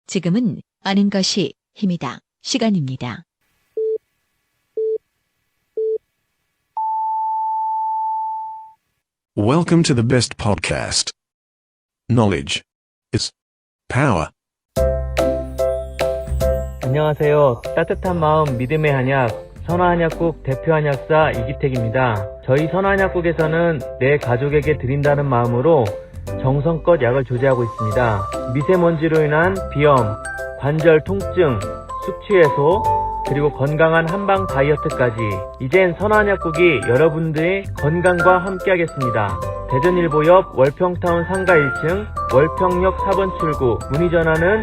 지금은 아는 것이 힘이다. 시간입니다. Welcome to the best podcast. Knowledge is power. 안녕하세요. 따뜻한 마음 믿음의 한약 선화한약국 대표 한약사 이기택입니다. 저희 선화한약국에서는 내 가족에게 드린다는 마음으로 정성껏 약을 조제하고 있습니다. 미세먼지로 인한 비염, 관절 통증, 숙취 해소, 그리고 건강한 한방 다이어트까지 이젠 선화한약국이 여러분들의 건강과 함께하겠습니다. 대전일보 옆 월평타운 상가 1층 월평역 4번 출구 문의 전화는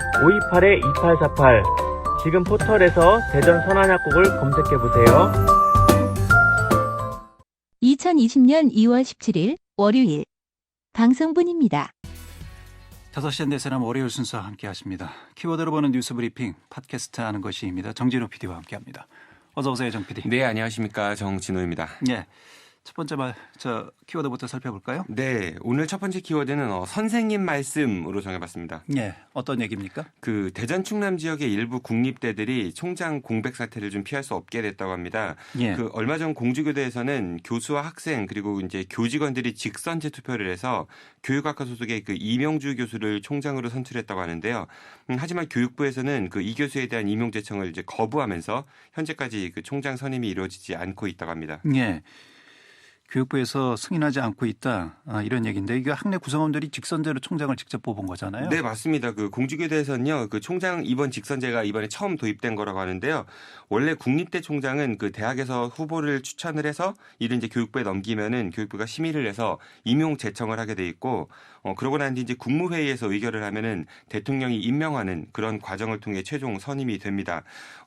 528-2848 지금 포털에서 대전 선한약국을 검색해보세요. 2020년 2월 17일 월요일 방송분입니다. 5시 안 돼서는 월요일 순서 함께 하십니다. 키워드로 보는 뉴스 브리핑 팟캐스트 하는 것이입니다. 정진호 PD와 함께합니다. 어서 오세요, 정 PD. 네, 안녕하십니까. 정진호입니다. 예. 첫 번째 키워드부터 살펴볼까요? 네, 오늘 첫 번째 키워드는 선생님 말씀으로 정해봤습니다. 예, 어떤 얘기입니까? 그 대전 충남 지역의 일부 국립대들이 총장 공백 사태를 좀 피할 수 없게 됐다고 합니다. 예. 그 얼마 전 공주교대에서는 교수와 학생 그리고 이제 교직원들이 직선제 투표를 해서 교육학과 소속의 그 이명주 교수를 총장으로 선출했다고 하는데요. 하지만 교육부에서는 그 이 교수에 대한 임용 제청을 이제 거부하면서 현재까지 그 총장 선임이 이루어지지 않고 있다고 합니다. 예. 교육부에서 승인하지 않고 있다. 이런 얘기인데 이게 학내 구성원들이 직선제로 총장을 직접 뽑은 거잖아요. 네, 맞습니다. 그 공주교대에서는요, 그 총장 이번 직선제가 이번에 처음 도입된 거라고 하는데요. 원래 국립대 총장은 그 대학에서 후보를 추천을 해서 이를 이제 교육부에 넘기면은 교육부가 심의를 해서 임용 제청을 하게 돼 있고, 그러고 난 뒤 이제 국무회의에서 의결을 하면은 대통령이 임명하는 그런 과정을 통해 최종 선임이 됩니다.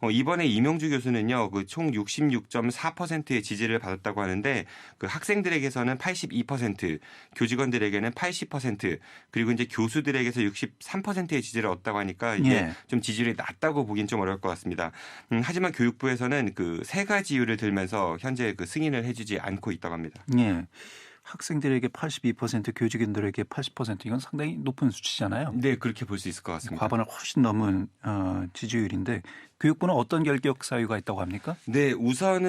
이번에 이명주 교수는요, 그 총 66.4%의 지지를 받았다고 하는데 그 학생들에게서는 82%, 교직원들에게는 80%, 그리고 이제 교수들에게서 63%의 지지를 얻었다고 하니까 이게 예. 좀 지지율이 낮다고 보긴 좀 어려울 것 같습니다. 하지만 교육부에서는 그 세 가지 이유를 들면서 현재 그 승인을 해주지 않고 있다고 합니다. 예. 학생들에게 82%, 교직원들에게 80% 이건 상당히 높은 수치잖아요. 네, 그렇게 볼 수 있을 것 같습니다. 과반을 훨씬 넘은 지지율인데 교육부는 어떤 결격 사유가 있다고 합니까? 네, 우선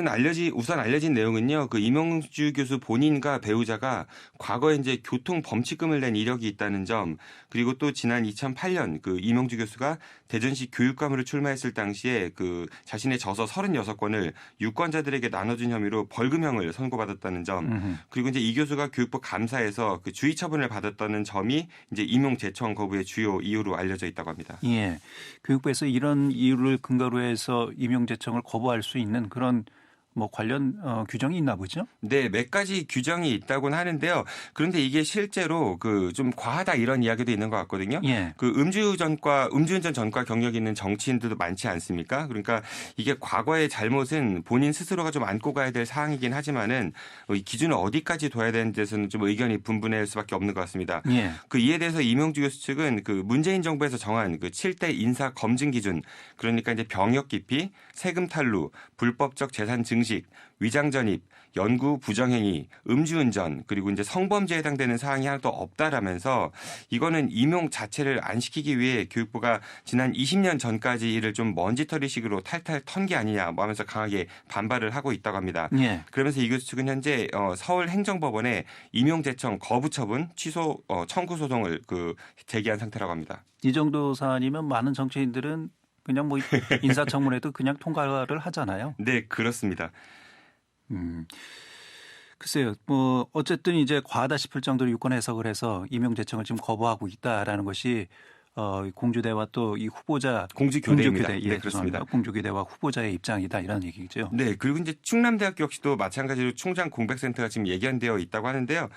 알려진 내용은요. 그 이명주 교수 본인과 배우자가 과거에 이제 교통 범칙금을 낸 이력이 있다는 점, 그리고 또 지난 2008년 그 이명주 교수가 대전시 교육감으로 출마했을 당시에 그 자신의 저서 36권을 유권자들에게 나눠준 혐의로 벌금형을 선고받았다는 점, 그리고 이제 이 교수가 교육부 감사에서 그 주의 처분을 받았다는 점이 이제 임용 제청 거부의 주요 이유로 알려져 있다고 합니다. 예, 교육부에서 이런 이유를 근거로 해서 임용 제청을 거부할 수 있는 그런 관련 규정이 있나 보죠? 네, 몇 가지 규정이 있다고는 하는데요. 그런데 이게 실제로 그 좀 과하다 이런 이야기도 있는 것 같거든요. 예. 그 음주운전 전과 경력이 있는 정치인들도 많지 않습니까? 그러니까 이게 과거의 잘못은 본인 스스로가 좀 안고 가야 될 사항이긴 하지만은 이 기준을 어디까지 둬야 되는 데서는 좀 의견이 분분할 수밖에 없는 것 같습니다. 예. 그 이에 대해서 이명주 교수 측은 그 문재인 정부에서 정한 그 7대 인사 검증 기준, 그러니까 이제 병역 기피, 세금 탈루, 불법적 재산 증식, 위장 전입, 연구 부정행위, 음주운전, 그리고 이제 성범죄에 해당되는 사항이 하나도 없다라면서 이거는 임용 자체를 안 시키기 위해 교육부가 지난 20년 전까지 이를 좀 먼지털이식으로 탈탈 턴 게 아니냐 하면서 강하게 반발을 하고 있다고 합니다. 예. 그러면서 이 교수 측은 현재 서울행정법원에 임용 제청 거부 처분 취소 청구 소송을 제기한 상태라고 합니다. 이 정도 사안이면 많은 정치인들은 그냥 인사청문회도 그냥 통과를 하잖아요. 네, 그렇습니다. 글쎄요. 어쨌든 이제 과하다 싶을 정도로 유권 해석을 해서 임용 제청을 지금 거부하고 있다라는 것이 공주대와 또 이 후보자 공주교대입니다. 공주교대, 네, 그렇습니다. 공주교대와 후보자의 입장이다 이런 얘기죠. 네, 그리고 이제 충남대학교 역시도 마찬가지로 총장 공백센터가 지금 예견되어 있다고 하는데요.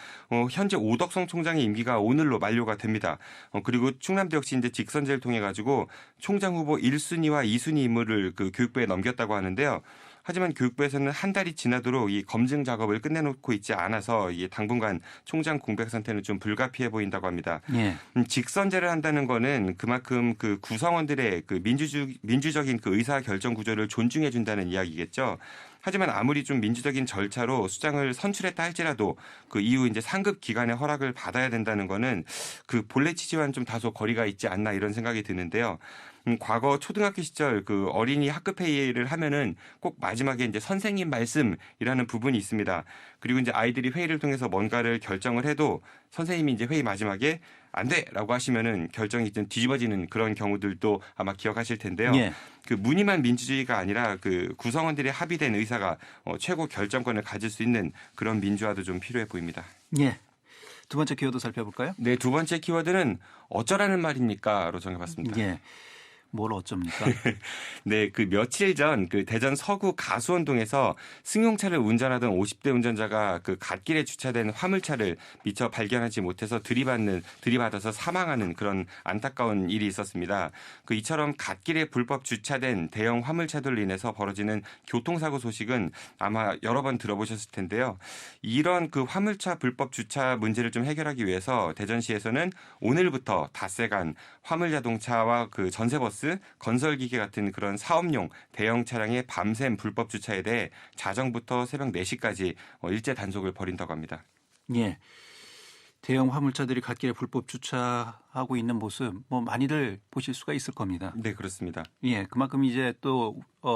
현재 오덕성 총장의 임기가 오늘로 만료가 됩니다. 그리고 충남대 역시 이제 직선제를 통해 가지고 총장 후보 1순위와 2순위 임무를 그 교육부에 넘겼다고 하는데요. 하지만 교육부에서는 한 달이 지나도록 이 검증 작업을 끝내놓고 있지 않아서 이게 당분간 총장 공백 상태는 좀 불가피해 보인다고 합니다. 예. 직선제를 한다는 거는 그만큼 그 구성원들의 그 민주적인 그 의사 결정 구조를 존중해 준다는 이야기겠죠. 하지만 아무리 좀 민주적인 절차로 수장을 선출했다 할지라도 그 이후 이제 상급 기관의 허락을 받아야 된다는 거는 그 본래 취지와는 좀 다소 거리가 있지 않나 이런 생각이 드는데요. 과거 초등학교 시절 그 어린이 학급 회의를 하면은 꼭 마지막에 이제 선생님 말씀이라는 부분이 있습니다. 그리고 이제 아이들이 회의를 통해서 뭔가를 결정을 해도 선생님이 이제 회의 마지막에 안 돼라고 하시면은 결정이 좀 뒤집어지는 그런 경우들도 아마 기억하실 텐데요. 예. 그 무늬만 민주주의가 아니라 그 구성원들의 합의된 의사가 최고 결정권을 가질 수 있는 그런 민주화도 좀 필요해 보입니다. 예. 두 번째 키워드 살펴볼까요? 네, 두 번째 키워드는 어쩌라는 말입니까로 정해봤습니다. 예. 뭘 어쩝니까? 네, 그 며칠 전 그 대전 서구 가수원동에서 승용차를 운전하던 50대 운전자가 그 갓길에 주차된 화물차를 미처 발견하지 못해서 들이받아서 사망하는 그런 안타까운 일이 있었습니다. 그 이처럼 갓길에 불법 주차된 대형 화물차들로 인해서 벌어지는 교통사고 소식은 아마 여러 번 들어보셨을 텐데요. 이런 그 화물차 불법 주차 문제를 좀 해결하기 위해서 대전시에서는 오늘부터 닷새간 화물 자동차와 그 전세버스 건설기계 같은 그런 사업용 대형 차량의 밤샘 불법 주차에 대해 자정부터 새벽 4시까지 일제 단속을 벌인다고 합니다. 예. 대형 화물차들이 갓길에 불법 주차하고 있는 모습 뭐 많이들 보실 수가 있을 겁니다. 네, 그렇습니다. 예. 그만큼 이제 또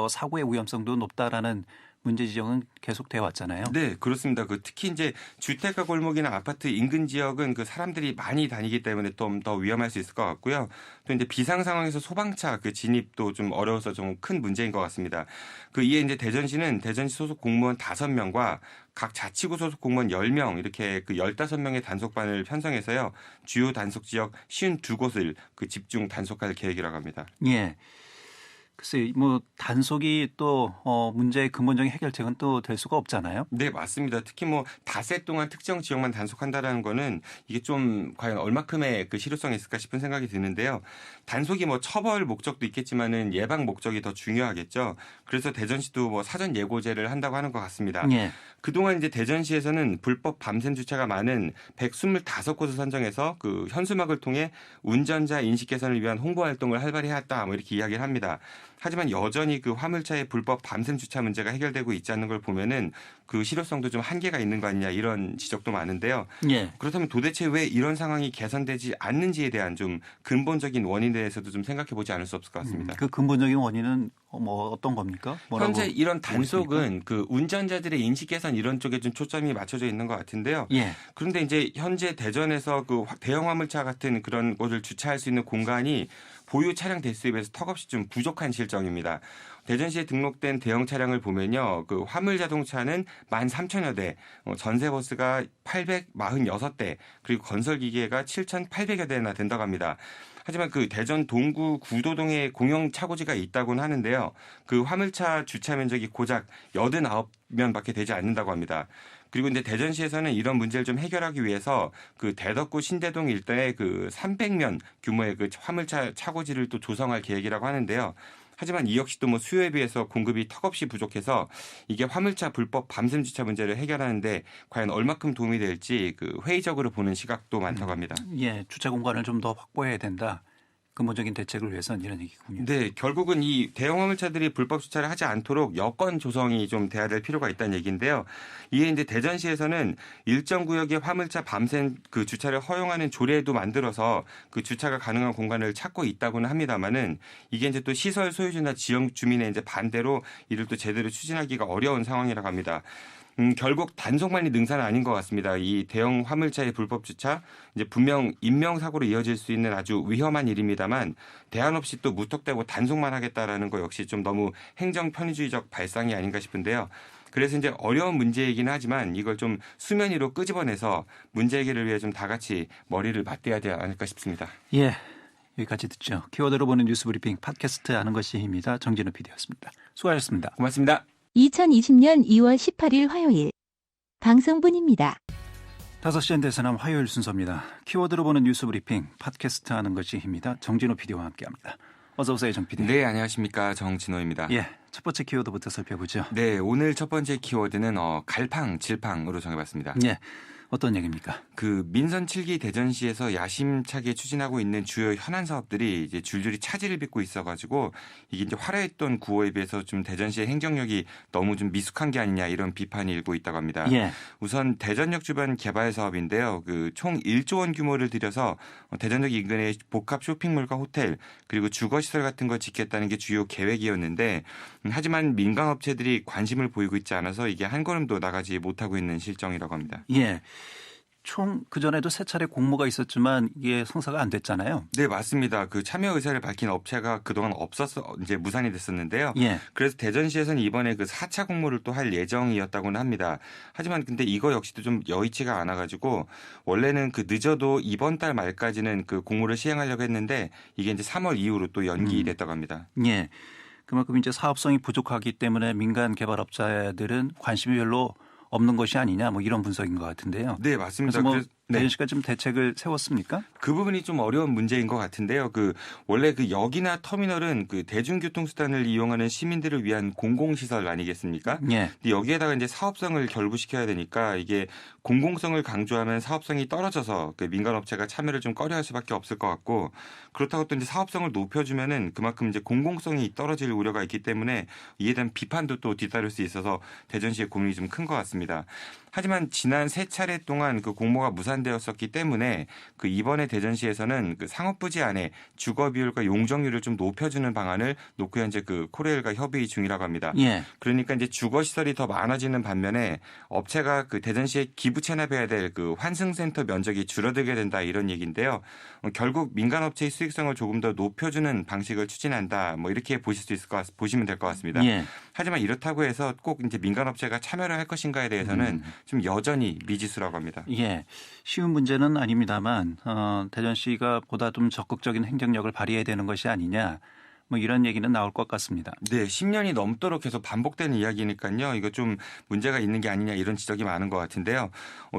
사고의 위험성도 높다라는 문제 지적은 계속되어 왔잖아요. 네, 그렇습니다. 그 특히 이제 주택가 골목이나 아파트 인근 지역은 그 사람들이 많이 다니기 때문에 좀 더 위험할 수 있을 것 같고요. 또 이제 비상 상황에서 소방차 그 진입도 좀 어려워서 좀 큰 문제인 것 같습니다. 그 이에 이제 대전시는 대전시 소속 공무원 5명과 각 자치구 소속 공무원 10명 이렇게 그 15명의 단속반을 편성해서요. 주요 단속 지역 52곳을 그 집중 단속할 계획이라고 합니다. 예. 글쎄, 뭐 단속이 또 문제의 근본적인 해결책은 또 될 수가 없잖아요. 네, 맞습니다. 특히 뭐 닷새 동안 특정 지역만 단속한다라는 거는 이게 좀 과연 얼마큼의 그 실효성이 있을까 싶은 생각이 드는데요. 단속이 뭐 처벌 목적도 있겠지만은 예방 목적이 더 중요하겠죠. 그래서 대전시도 뭐 사전 예고제를 한다고 하는 것 같습니다. 예. 그동안 이제 대전시에서는 불법 밤샘 주차가 많은 125곳을 선정해서 그 현수막을 통해 운전자 인식 개선을 위한 홍보 활동을 활발히 해왔다 뭐 이렇게 이야기를 합니다. 하지만 여전히 그 화물차의 불법 밤샘 주차 문제가 해결되고 있지 않는 걸 보면은 그 실효성도 좀 한계가 있는 거 아니냐 이런 지적도 많은데요. 예. 그렇다면 도대체 왜 이런 상황이 개선되지 않는지에 대한 좀 근본적인 원인에 대해서도 좀 생각해 보지 않을 수 없을 것 같습니다. 그 근본적인 원인은 뭐 어떤 겁니까? 뭐라고 현재 이런 단속은 보십니까? 그 운전자들의 인식 개선 이런 쪽에 좀 초점이 맞춰져 있는 것 같은데요. 예. 그런데 이제 현재 대전에서 그 대형 화물차 같은 그런 곳을 주차할 수 있는 공간이 보유 차량 대수에 비해서 턱없이 좀 부족한 실정입니다. 대전시에 등록된 대형 차량을 보면요. 그 화물 자동차는 13,000여 대, 전세버스가 846대, 그리고 건설기계가 7,800여 대나 된다고 합니다. 하지만 그 대전 동구 구도동에 공영 차고지가 있다고는 하는데요. 그 화물차 주차 면적이 고작 89면밖에 되지 않는다고 합니다. 그리고 이제 대전시에서는 이런 문제를 좀 해결하기 위해서 그 대덕구 신대동 일대에 그 300면 규모의 그 화물차 차고지를 또 조성할 계획이라고 하는데요. 하지만 이 역시도 뭐 수요에 비해서 공급이 턱없이 부족해서 이게 화물차 불법 밤샘 주차 문제를 해결하는데 과연 얼마큼 도움이 될지 그 회의적으로 보는 시각도 많다고 합니다. 예, 주차 공간을 좀 더 확보해야 된다. 근본적인 대책을 위해서는 이런 얘기군요. 네, 결국은 이 대형 화물차들이 불법 주차를 하지 않도록 여건 조성이 좀 돼야 될 필요가 있다는 얘기인데요. 이에 이제 대전시에서는 일정 구역의 화물차 밤샘 그 주차를 허용하는 조례도 만들어서 그 주차가 가능한 공간을 찾고 있다고는 합니다만은 이게 이제 또 시설 소유주나 지역 주민의 이제 반대로 이를 또 제대로 추진하기가 어려운 상황이라고 합니다. 결국 단속만이 능사는 아닌 것 같습니다. 이 대형 화물차의 불법 주차 이제 분명 인명사고로 이어질 수 있는 아주 위험한 일입니다만 대안 없이 또 무턱대고 단속만 하겠다라는 거 역시 좀 너무 행정 편의주의적 발상이 아닌가 싶은데요. 그래서 이제 어려운 문제이긴 하지만 이걸 좀 수면 위로 끄집어내서 문제 해결을 위해 좀 다 같이 머리를 맞대야 되지 않을까 싶습니다. 예. 여기까지 듣죠. 키워드로 보는 뉴스 브리핑 팟캐스트 아는 것이 힘이다. 정진우 PD였습니다. 수고하셨습니다. 고맙습니다. 2020년 2월 18일 화요일 방송분입니다. 5시 엔 대선함 화요일 순서입니다. 키워드로 보는 뉴스 브리핑 팟캐스트 하는 것이 힘이다. 정진호 PD와 함께합니다. 어서 오세요, 정 PD. 네, 안녕하십니까. 정진호입니다. 예, 첫 번째 키워드부터 살펴보죠. 네, 오늘 첫 번째 키워드는 갈팡질팡으로 정해봤습니다. 예, 어떤 얘기입니까? 그 민선 7기 대전시에서 야심차게 추진하고 있는 주요 현안 사업들이 이제 줄줄이 차질을 빚고 있어가지고 이게 이제 화려했던 구호에 비해서 좀 대전시의 행정력이 너무 좀 미숙한 게 아니냐 이런 비판이 일고 있다고 합니다. 예. 우선 대전역 주변 개발 사업인데요. 그 총 1조 원 규모를 들여서 대전역 인근의 복합 쇼핑몰과 호텔 그리고 주거시설 같은 거 짓겠다는 게 주요 계획이었는데 하지만 민간 업체들이 관심을 보이고 있지 않아서 이게 한 걸음도 나가지 못하고 있는 실정이라고 합니다. 예. 총 그전에도 세 차례 공모가 있었지만 이게 성사가 안 됐잖아요. 네, 맞습니다. 그 참여 의사를 밝힌 업체가 그동안 없었어 이제 무산이 됐었는데요. 예. 그래서 대전시에서는 이번에 그 4차 공모를 또 할 예정이었다고는 합니다. 하지만 근데 이거 역시도 좀 여의치가 않아 가지고 원래는 그 늦어도 이번 달 말까지는 그 공모를 시행하려고 했는데 이게 이제 3월 이후로 또 연기됐다고 합니다. 예. 그만큼 이제 사업성이 부족하기 때문에 민간 개발업자들은 관심이 별로 없는 것이 아니냐 뭐 이런 분석인 것 같은데요. 네, 맞습니다. 그래서 뭐 네. 대전시가 좀 대책을 세웠습니까? 그 부분이 좀 어려운 문제인 것 같은데요. 그 원래 그 역이나 터미널은 그 대중교통수단을 이용하는 시민들을 위한 공공시설 아니겠습니까? 예. 근데 여기에다가 이제 사업성을 결부시켜야 되니까 이게 공공성을 강조하면 사업성이 떨어져서 그 민간업체가 참여를 좀 꺼려할 수밖에 없을 것 같고 그렇다고 또 이제 사업성을 높여주면은 그만큼 이제 공공성이 떨어질 우려가 있기 때문에 이에 대한 비판도 또 뒤따를 수 있어서 대전시의 고민이 좀 큰 것 같습니다. 하지만 지난 세 차례 동안 그 공모가 무산되었었기 때문에 그 이번에 대전시에서는 그 상업부지 안에 주거 비율과 용적률을 좀 높여주는 방안을 놓고 현재 그 코레일과 협의 중이라고 합니다. 예. 그러니까 이제 주거 시설이 더 많아지는 반면에 업체가 그 대전시에 기부 체납해야 될 그 환승센터 면적이 줄어들게 된다 이런 얘기인데요. 결국 민간업체의 수익성을 조금 더 높여주는 방식을 추진한다. 뭐 이렇게 보실 수 있을 보시면 될 것 같습니다. 예. 하지만 이렇다고 해서 꼭 이제 민간업체가 참여를 할 것인가에 대해서는 좀 여전히 미지수라고 합니다. 예. 쉬운 문제는 아닙니다만 대전시가 보다 좀 적극적인 행정력을 발휘해야 되는 것이 아니냐. 뭐 이런 얘기는 나올 것 같습니다. 네, 10년이 넘도록 계속 반복되는 이야기니까요. 이거 좀 문제가 있는 게 아니냐 이런 지적이 많은 것 같은데요.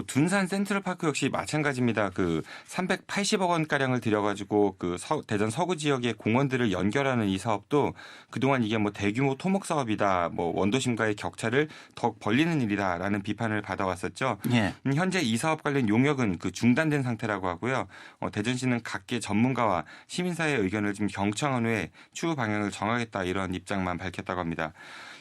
둔산 센트럴파크 역시 마찬가지입니다. 그 380억 원 가량을 들여가지고 그 대전 서구 지역의 공원들을 연결하는 이 사업도 그동안 이게 뭐 대규모 토목 사업이다, 뭐 원도심과의 격차를 더 벌리는 일이다라는 비판을 받아왔었죠. 예. 현재 이 사업 관련 용역은 그 중단된 상태라고 하고요. 대전시는 각계 전문가와 시민사회의 의견을 지금 경청한 후에 추후 방향을 정하겠다 이런 입장만 밝혔다고 합니다.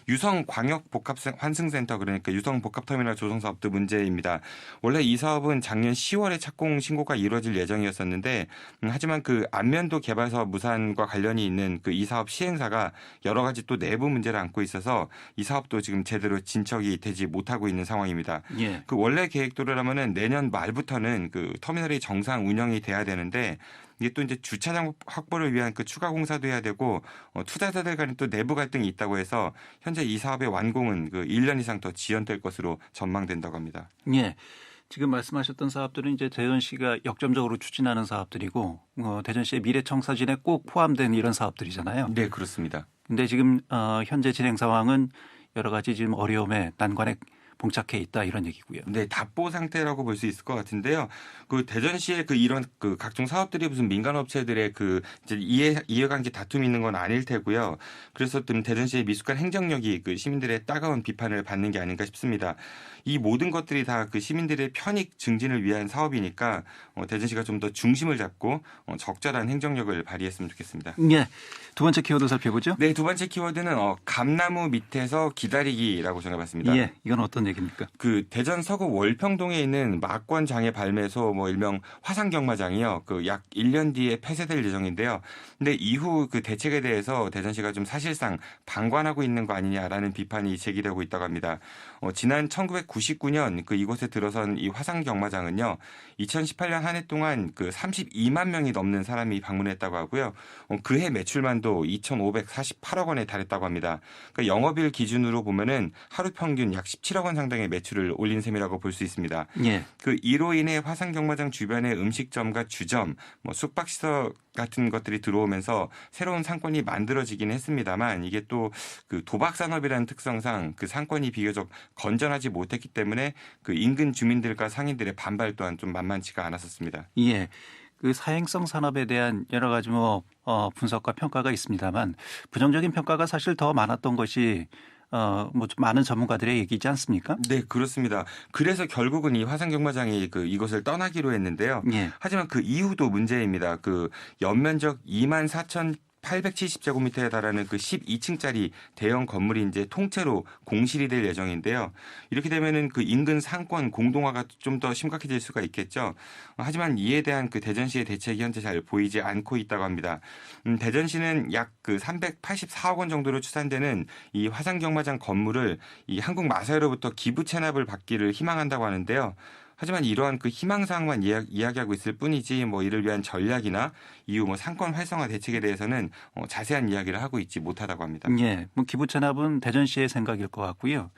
유성 광역 복합 환승센터 그러니까 유성 복합터미널 조성 사업도 문제입니다. 원래 이 사업은 작년 10월에 착공 신고가 이루어질 예정이었었는데 하지만 그 안면도 개발 사업 무산과 관련이 있는 그 이 사업 시행사가 여러 가지 또 내부 문제를 안고 있어서 이 사업도 지금 제대로 진척이 되지 못하고 있는 상황입니다. 예. 그 원래 계획대로라면은 내년 말부터는 그 터미널이 정상 운영이 돼야 되는데 이게 또 이제 주차장 확보를 위한 그 추가 공사도 해야 되고 투자자들 간에 또 내부 갈등이 있다고 해서 현재 이 사업의 완공은 그 1년 이상 더 지연될 것으로 전망된다고 합니다. 예. 지금 말씀하셨던 사업들은 이제 대전시가 역점적으로 추진하는 사업들이고 대전시의 미래청사진에 꼭 포함된 이런 사업들이잖아요. 네, 그렇습니다. 근데 지금 현재 진행 상황은 여러 가지 지금 어려움에 난관에 봉착해 있다 이런 얘기고요. 네, 답보 상태라고 볼 수 있을 것 같은데요. 그 대전시의 그 이런 그 각종 사업들이 무슨 민간 업체들의 그 이제 이해관계 다툼이 있는 건 아닐 테고요. 그래서 좀 대전시의 미숙한 행정력이 그 시민들의 따가운 비판을 받는 게 아닌가 싶습니다. 이 모든 것들이 다 그 시민들의 편익 증진을 위한 사업이니까 대전시가 좀 더 중심을 잡고 적절한 행정력을 발휘했으면 좋겠습니다. 예. 두 번째 키워드 살펴보죠. 네, 두 번째 키워드는 감나무 밑에서 기다리기라고 정해봤습니다. 예. 이건 어떤 얘기입니까? 그 대전 서구 월평동에 있는 막권 장애 발매소 뭐 일명 화상경마장이요. 그 약 1년 뒤에 폐쇄될 예정인데요. 근데 이후 그 대책에 대해서 대전시가 좀 사실상 방관하고 있는 거 아니냐라는 비판이 제기되고 있다고 합니다. 지난 1999년 그 이곳에 들어선 이 화상경마장은요. 2018년 한 해 동안 그 32만 명이 넘는 사람이 방문했다고 하고요. 그해 매출만도 2,548억 원에 달했다고 합니다. 그러니까 영업일 기준으로 보면은 하루 평균 약 17억 원 상당의 매출을 올린 셈이라고 볼 수 있습니다. 예. 그 이로 인해 화상경마장 주변에 음식점과 주점, 뭐 숙박시설 같은 것들이 들어오면서 새로운 상권이 만들어지긴 했습니다만 이게 또 그 도박 산업이라는 특성상 그 상권이 비교적 건전하지 못했기 때문에 그 인근 주민들과 상인들의 반발 또한 좀 만만치가 않았었습니다. 예. 그 사행성 산업에 대한 여러 가지 분석과 평가가 있습니다만 부정적인 평가가 사실 더 많았던 것이 뭐 좀 많은 전문가들의 얘기지 않습니까? 네, 그렇습니다. 그래서 결국은 이 화산경마장이 이곳을 떠나기로 했는데요. 예. 하지만 그 이후도 문제입니다. 그 연면적 24,870제곱미터에 달하는 그 12층짜리 대형 건물이 이제 통째로 공실이 될 예정인데요. 이렇게 되면은 그 인근 상권 공동화가 좀 더 심각해질 수가 있겠죠. 하지만 이에 대한 그 대전시의 대책이 현재 잘 보이지 않고 있다고 합니다. 대전시는 약 그 384억 원 정도로 추산되는 이 화산경마장 건물을 이 한국마사회로부터 기부 체납을 받기를 희망한다고 하는데요. 하지만 이러한 그 희망사항만 이야기하고 있을 뿐이지 뭐 이를 위한 전략이나 이후 뭐 상권 활성화 대책에 대해서는 자세한 이야기를 하고 있지 못하다고 합니다. 예. 뭐 기부 체납은 대전시의 생각일 것 같고요.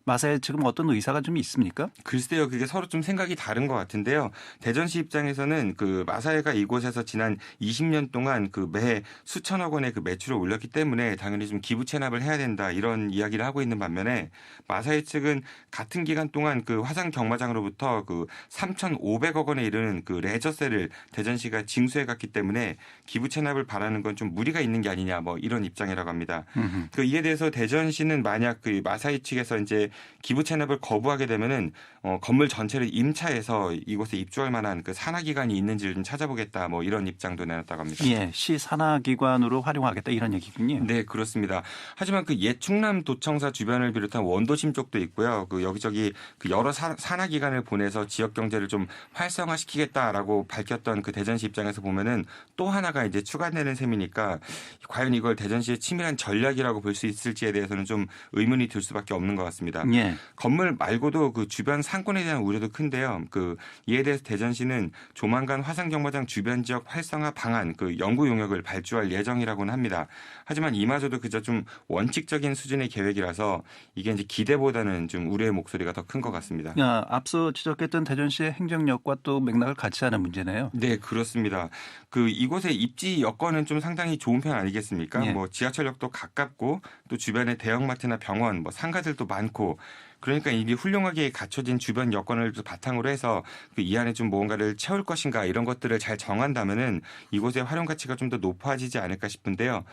마사에 지금 어떤 의사가 좀 있습니까? 글쎄요, 그게 서로 좀 생각이 다른 것 같은데요. 대전시 입장에서는 그 마사회가 이곳에서 지난 20년 동안 그 매 수천억 원의 그 매출을 올렸기 때문에 당연히 좀 기부 체납을 해야 된다 이런 이야기를 하고 있는 반면에 마사회 측은 같은 기간 동안 그 화산 경마장으로부터 그 3,500억 원에 이르는 그 레저세를 대전시가 징수해 갔기 때문에 기부 체납을 바라는 건 좀 무리가 있는 게 아니냐 뭐 이런 입장이라고 합니다. 그 이에 대해서 대전시는 만약 그 마사회 측에서 이제 기부 체납을 거부하게 되면은 건물 전체를 임차해서 이곳에 입주할 만한 그 산하기관이 있는지를 좀 찾아보겠다 뭐 이런 입장도 내놨다고 합니다. 예, 시 산하기관으로 활용하겠다 이런 얘기군요. 네, 그렇습니다. 하지만 그 옛 충남도청사 주변을 비롯한 원도심 쪽도 있고요. 그 여기저기 그 여러 산하기관을 보내서 지역 경제를 좀 활성화시키겠다라고 밝혔던 그 대전시 입장에서 보면은 또 하나가 이제 추가되는 셈이니까 과연 이걸 대전시의 치밀한 전략이라고 볼 수 있을지에 대해서는 좀 의문이 들 수밖에 없는 것 같습니다. 예. 건물 말고도 그 주변 상권에 대한 우려도 큰데요. 그 이에 대해서 대전시는 조만간 화산경마장 주변 지역 활성화 방안 그 연구 용역을 발주할 예정이라고는 합니다. 하지만 이마저도 그저 좀 원칙적인 수준의 계획이라서 이게 이제 기대보다는 좀 우려의 목소리가 더 큰 것 같습니다. 앞서 지적했던 대전시의 행정력과 또 맥락을 같이 하는 문제네요. 네, 그렇습니다. 그 이곳의 입지 여건은 좀 상당히 좋은 편 아니겠습니까? 예. 뭐 지하철역도 가깝고 또 주변에 대형마트나 병원, 뭐 상가들도 많고 그러니까 이미 훌륭하게 갖춰진 주변 여건을 바탕으로 해서 그 이 안에 좀 무언가를 채울 것인가 이런 것들을 잘 정한다면은 이곳의 활용 가치가 좀 더 높아지지 않을까 싶은데요.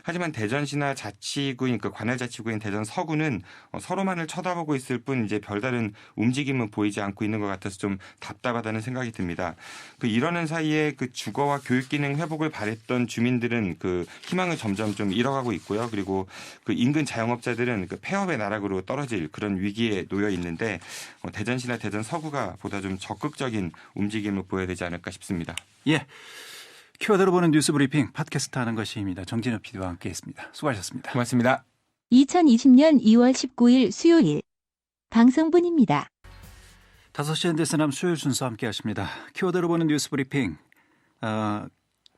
하지만 대전시나 자치구인 그 관할자치구인 대전 서구는 서로만을 쳐다보고 있을 뿐 이제 별다른 움직임은 보이지 않고 있는 것 같아서 좀 답답하다는 생각이 듭니다. 그 이러는 사이에 그 주거와 교육 기능 회복을 바랬던 주민들은 그 희망을 점점 좀 잃어가고 있고요. 그리고 그 인근 자영업자들은 그 폐업의 나락으로 떨어질 그런 위기에 놓여 있는데 대전시나 대전 서구가 보다 좀 적극적인 움직임을 보여야 되지 않을까 싶습니다. 예. 키워드로 보는 뉴스 브리핑 팟캐스트 하는 것입니다. 정진우 PD와 함께했습니다. 수고하셨습니다. 고맙습니다. 2020년 2월 19일 수요일 방송분입니다. 5시엔 데스남 수요일 순서 함께하십니다. 키워드로 보는 뉴스 브리핑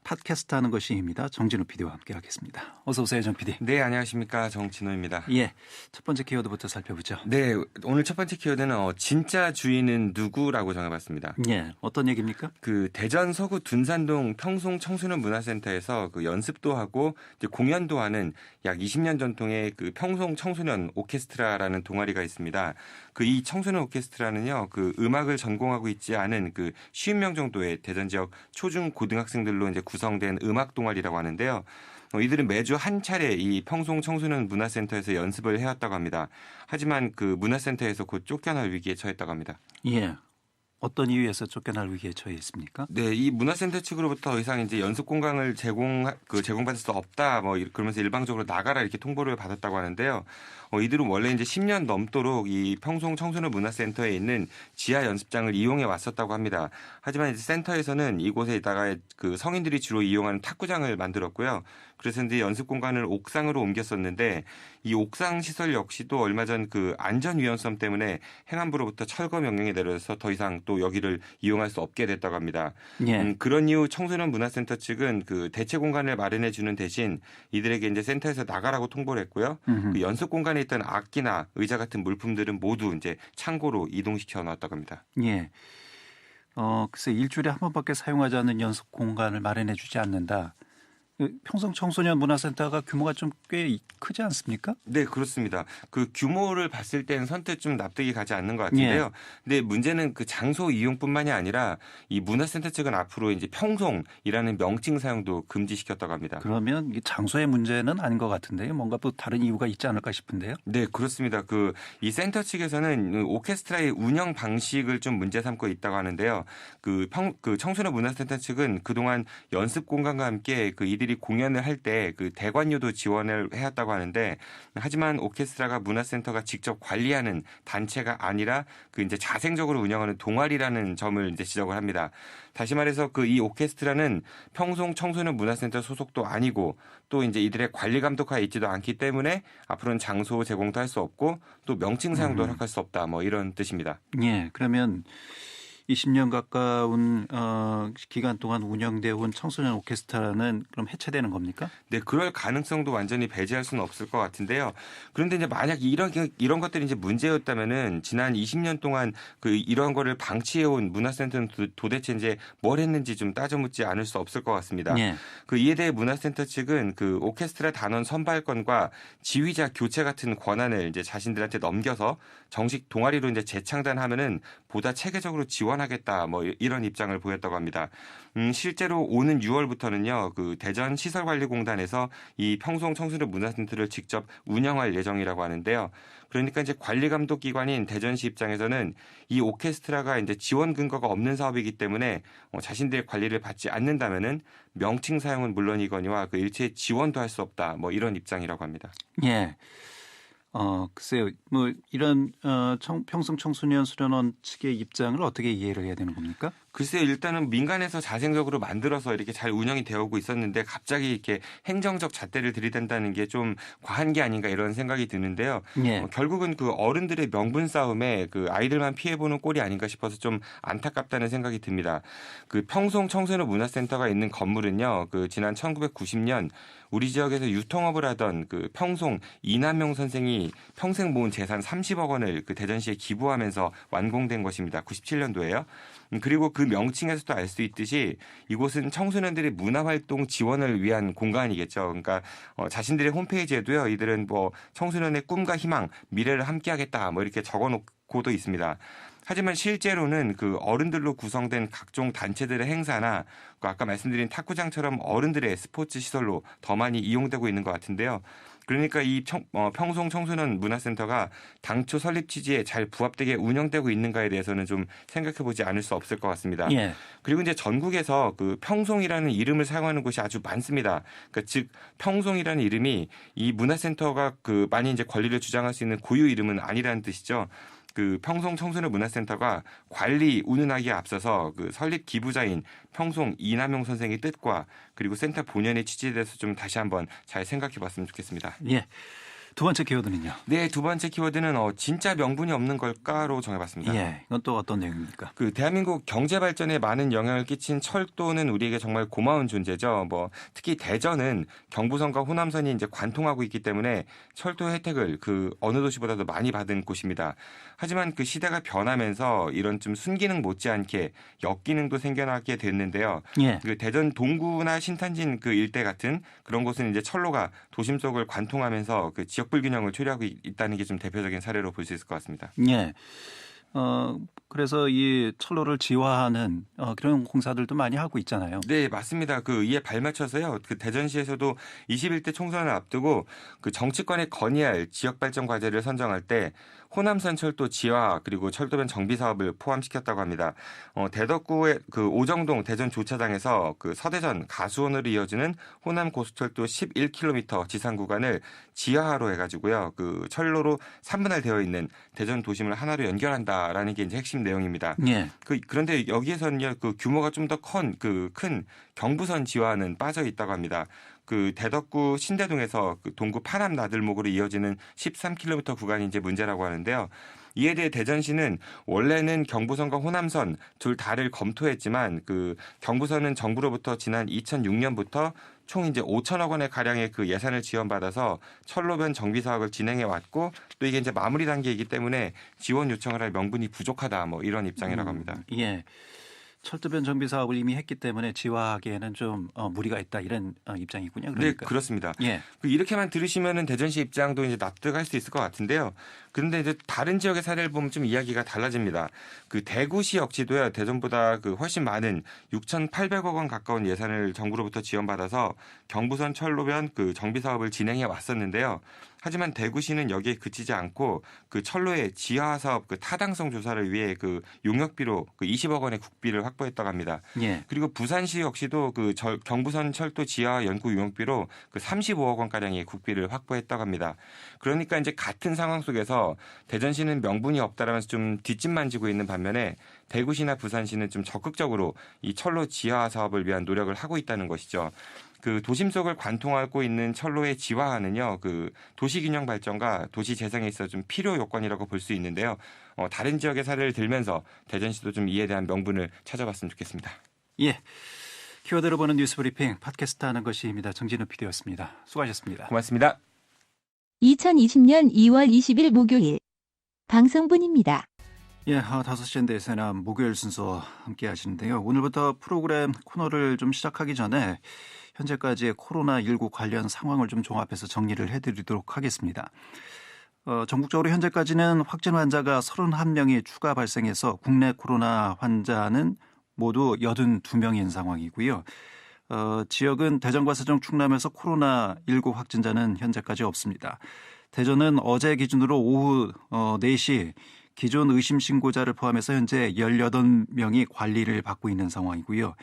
팟캐스트 하는 것입니다. 정진우 PD와 함께하겠습니다. 어서 오세요, 정 PD. 네, 안녕하십니까. 정진호입니다. 예, 첫 번째 키워드부터 살펴보죠. 네, 오늘 첫 번째 키워드는 진짜 주인은 누구라고 정해봤습니다. 예, 어떤 얘기입니까? 그 대전 서구 둔산동 평송 청소년 문화센터에서 그 연습도 하고 이제 공연도 하는 약 20년 전통의 그 평송 청소년 오케스트라라는 동아리가 있습니다. 그 이 청소년 오케스트라는요, 그 음악을 전공하고 있지 않은 그 50명 정도의 대전 지역 초중 고등학생들로 이제 구성된 음악 동아리라고 하는데요. 이들은 매주 한 차례 이 평송 청소년 문화센터에서 연습을 해왔다고 합니다. 하지만 그 문화센터에서 곧 쫓겨날 위기에 처했다고 합니다. 예. 어떤 이유에서 쫓겨날 위기에 처해 있습니까? 네, 이 문화센터 측으로부터 더 이상 이제 연습 공간을 제공받을 수 없다, 뭐 그러면서 일방적으로 나가라 이렇게 통보를 받았다고 하는데요. 이들은 원래 이제 10년 넘도록 이 평송 청소년 문화센터에 있는 지하 연습장을 이용해 왔었다고 합니다. 하지만 이제 센터에서는 이곳에다가 그 성인들이 주로 이용하는 탁구장을 만들었고요. 그래서 이제 연습 공간을 옥상으로 옮겼었는데 이 옥상 시설 역시도 얼마 전 그 안전 위험성 때문에 행안부로부터 철거 명령이 내려져서 더 이상 또 여기를 이용할 수 없게 됐다고 합니다. 예. 그런 이후 청소년 문화센터 측은 그 대체 공간을 마련해 주는 대신 이들에게 이제 센터에서 나가라고 통보를 했고요. 그 연습 공간에 있던 악기나 의자 같은 물품들은 모두 이제 창고로 이동시켜 놨다고 합니다. 예. 글쎄 일주일에 한 번밖에 사용하지 않는 연습 공간을 마련해 주지 않는다. 평성 청소년 문화센터가 규모가 좀 꽤 크지 않습니까? 네, 그렇습니다. 그 규모를 봤을 때는 선뜻 좀 납득이 가지 않는 것 같은데요. 근데 문제는 그 장소 이용뿐만이 아니라 이 문화센터 측은 앞으로 이제 평송이라는 명칭 사용도 금지시켰다고 합니다. 그러면 이게 장소의 문제는 아닌 것 같은데요. 뭔가 또 다른 이유가 있지 않을까 싶은데요. 네, 그렇습니다. 그 이 센터 측에서는 오케스트라의 운영 방식을 좀 문제 삼고 있다고 하는데요. 그 청소년 문화센터 측은 그동안 연습 공간과 함께 그 이들이 공연을 할 때 그 대관료도 지원을 해왔다고 하는데, 하지만 오케스트라가 문화센터가 직접 관리하는 단체가 아니라 그 이제 자생적으로 운영하는 동아리라는 점을 이제 지적을 합니다. 다시 말해서 그 이 오케스트라는 평송 청소년 문화센터 소속도 아니고 또 이제 이들의 관리 감독하에 있지도 않기 때문에 앞으로는 장소 제공도 할 수 없고 또 명칭 사용도 허락할 수 없다. 뭐 이런 뜻입니다. 예, 그러면 20년 가까운 기간 동안 운영되어 온 청소년 오케스트라는 그럼 해체되는 겁니까? 네, 그럴 가능성도 완전히 배제할 수는 없을 것 같은데요. 그런데 이제 만약 이런 것들이 이제 문제였다면은 지난 20년 동안 그 이런 거를 방치해온 문화센터는 도대체 이제 뭘 했는지 좀 따져묻지 않을 수 없을 것 같습니다. 예. 그 이에 대해 문화센터 측은 그 오케스트라 단원 선발권과 지휘자 교체 같은 권한을 이제 자신들한테 넘겨서 정식 동아리로 이제 재창단하면은 보다 체계적으로 지원하겠다 뭐 이런 입장을 보였다고 합니다. 실제로 오는 6월부터는요 그 대전 시설관리공단에서 이 평송 청소년 문화센터를 직접 운영할 예정이라고 하는데요. 그러니까 이제 관리 감독 기관인 대전시 입장에서는 이 오케스트라가 이제 지원 근거가 없는 사업이기 때문에 자신들의 관리를 받지 않는다면은 명칭 사용은 물론이거니와 그 일체 지원도 할 수 없다 뭐 이런 입장이라고 합니다. 예. 글쎄요. 뭐 이런 평성 청소년 수련원 측의 입장을 어떻게 이해를 해야 되는 겁니까? 글쎄요. 일단은 민간에서 자생적으로 만들어서 이렇게 잘 운영이 되어 오고 있었는데 갑자기 이렇게 행정적 잣대를 들이댄다는 게 좀 과한 게 아닌가 이런 생각이 드는데요. 예. 결국은 그 어른들의 명분 싸움에 그 아이들만 피해보는 꼴이 아닌가 싶어서 좀 안타깝다는 생각이 듭니다. 그 평송 청소년 문화센터가 있는 건물은요. 그 지난 1990년 우리 지역에서 유통업을 하던 그 평송 이남용 선생이 평생 모은 재산 30억 원을 그 대전시에 기부하면서 완공된 것입니다. 97년도에요. 그리고 그 명칭에서도 알 수 있듯이 이곳은 청소년들의 문화활동 지원을 위한 공간이겠죠. 그러니까 자신들의 홈페이지에도요. 이들은 뭐 청소년의 꿈과 희망, 미래를 함께하겠다 뭐 이렇게 적어놓고도 있습니다. 하지만 실제로는 그 어른들로 구성된 각종 단체들의 행사나 그 아까 말씀드린 탁구장처럼 어른들의 스포츠 시설로 더 많이 이용되고 있는 것 같은데요. 그러니까 이 평송 청소년 문화센터가 당초 설립 취지에 잘 부합되게 운영되고 있는가에 대해서는 좀 생각해보지 않을 수 없을 것 같습니다. 예. 그리고 이제 전국에서 그 평송이라는 이름을 사용하는 곳이 아주 많습니다. 그러니까 즉 평송이라는 이름이 이 문화센터가 그 많이 이제 권리를 주장할 수 있는 고유 이름은 아니라는 뜻이죠. 그 평송 청소년 문화센터가 관리 운운하기에 앞서서 그 설립 기부자인 평송 이남용 선생의 뜻과 그리고 센터 본연의 취지에 대해서 좀 다시 한번 잘 생각해봤으면 좋겠습니다. 예. 두 번째 키워드는요? 네, 두 번째 키워드는 진짜 명분이 없는 걸까로 정해봤습니다. 예. 이건 또 어떤 내용입니까? 그 대한민국 경제 발전에 많은 영향을 끼친 철도는 우리에게 정말 고마운 존재죠. 뭐 특히 대전은 경부선과 호남선이 이제 관통하고 있기 때문에 철도 혜택을 그 어느 도시보다도 많이 받은 곳입니다. 하지만 그 시대가 변하면서 이런 좀 순기능 못지않게 역기능도 생겨나게 됐는데요. 예. 그 대전 동구나 신탄진 그 일대 같은 그런 곳은 이제 철로가 도심 속을 관통하면서 그 지역 불균형을 초래하고 있다는 게 좀 대표적인 사례로 볼 수 있을 것 같습니다. 예. 그래서 이 철로를 지화하는 그런 공사들도 많이 하고 있잖아요. 네, 맞습니다. 그 이에 발맞춰서요. 그 대전시에서도 21대 총선을 앞두고 그 정치권에 건의할 지역 발전 과제를 선정할 때 호남선 철도 지화 그리고 철도변 정비 사업을 포함시켰다고 합니다. 대덕구의 그 오정동 대전 조차장에서 그 서대전 가수원으로 이어지는 호남 고속철도 11km 지상 구간을 지하화로 해가지고요. 그 철로로 3분할 되어 있는 대전 도심을 하나로 연결한다라는 게 이제 핵심 내용입니다. 예. 그런데 여기에서는요, 그 규모가 좀 더 큰 경부선 지화는 빠져 있다고 합니다. 그 대덕구 신대동에서 그 동구 파남 나들목으로 이어지는 13km 구간이 이제 문제라고 하는데요. 이에 대해 대전시는 원래는 경부선과 호남선 둘 다를 검토했지만 그 경부선은 정부로부터 지난 2006년부터 총 이제 5천억 원의 가량의 그 예산을 지원받아서 철로변 정비 사업을 진행해 왔고 또 이게 이제 마무리 단계이기 때문에 지원 요청을 할 명분이 부족하다 뭐 이런 입장이라고 합니다. 예. 철도변 정비 사업을 이미 했기 때문에 지화하기에는 좀 무리가 있다 이런 입장이군요. 네, 그러니까. 그렇습니다. 예. 이렇게만 들으시면은 대전시 입장도 이제 납득할 수 있을 것 같은데요. 그런데 이제 다른 지역의 사례를 보면 좀 이야기가 달라집니다. 대구시 역시도요, 대전보다 훨씬 많은 6,800억 원 가까운 예산을 정부로부터 지원받아서 경부선 철로변 정비 사업을 진행해 왔었는데요. 하지만 대구시는 여기에 그치지 않고 철로의 지하 사업 타당성 조사를 위해 용역비로 20억 원의 국비를 확보했다고 합니다. 예. 그리고 부산시 역시도 경부선 철도 지하 연구 용역비로 35억 원 가량의 국비를 확보했다고 합니다. 그러니까 이제 같은 상황 속에서 대전시는 명분이 없다라면서 좀 뒷짐만지고 있는 반면에 대구시나 부산시는 좀 적극적으로 이 철로 지하 사업을 위한 노력을 하고 있다는 것이죠. 도심 속을 관통하고 있는 철로의 지하화는요, 도시균형 발전과 도시 재생에 있어 좀 필요 요건이라고 볼 수 있는데요. 다른 지역의 사례를 들면서 대전시도 좀 이에 대한 명분을 찾아봤으면 좋겠습니다. 예. 키워드로 보는 뉴스 브리핑 팟캐스트 하는 것이입니다. 정진우 PD였습니다. 수고하셨습니다. 고맙습니다. 2020년 2월 20일 목요일 방송분입니다. 예, 5시엔 대세나 목요일 순서 함께 하시는데요. 오늘부터 프로그램 코너를 좀 시작하기 전에 현재까지의 코로나19 관련 상황을 좀 종합해서 정리를 해드리도록 하겠습니다. 전국적으로 현재까지는 확진 환자가 31명이 추가 발생해서 국내 코로나 환자는 모두 82명인 상황이고요. 지역은 대전과 세종, 충남에서 코로나19 확진자는 현재까지 없습니다. 대전은 어제 기준으로 오후 4시 기존 의심 신고자를 포함해서 현재 18명이 관리를 받고 있는 상황이고요.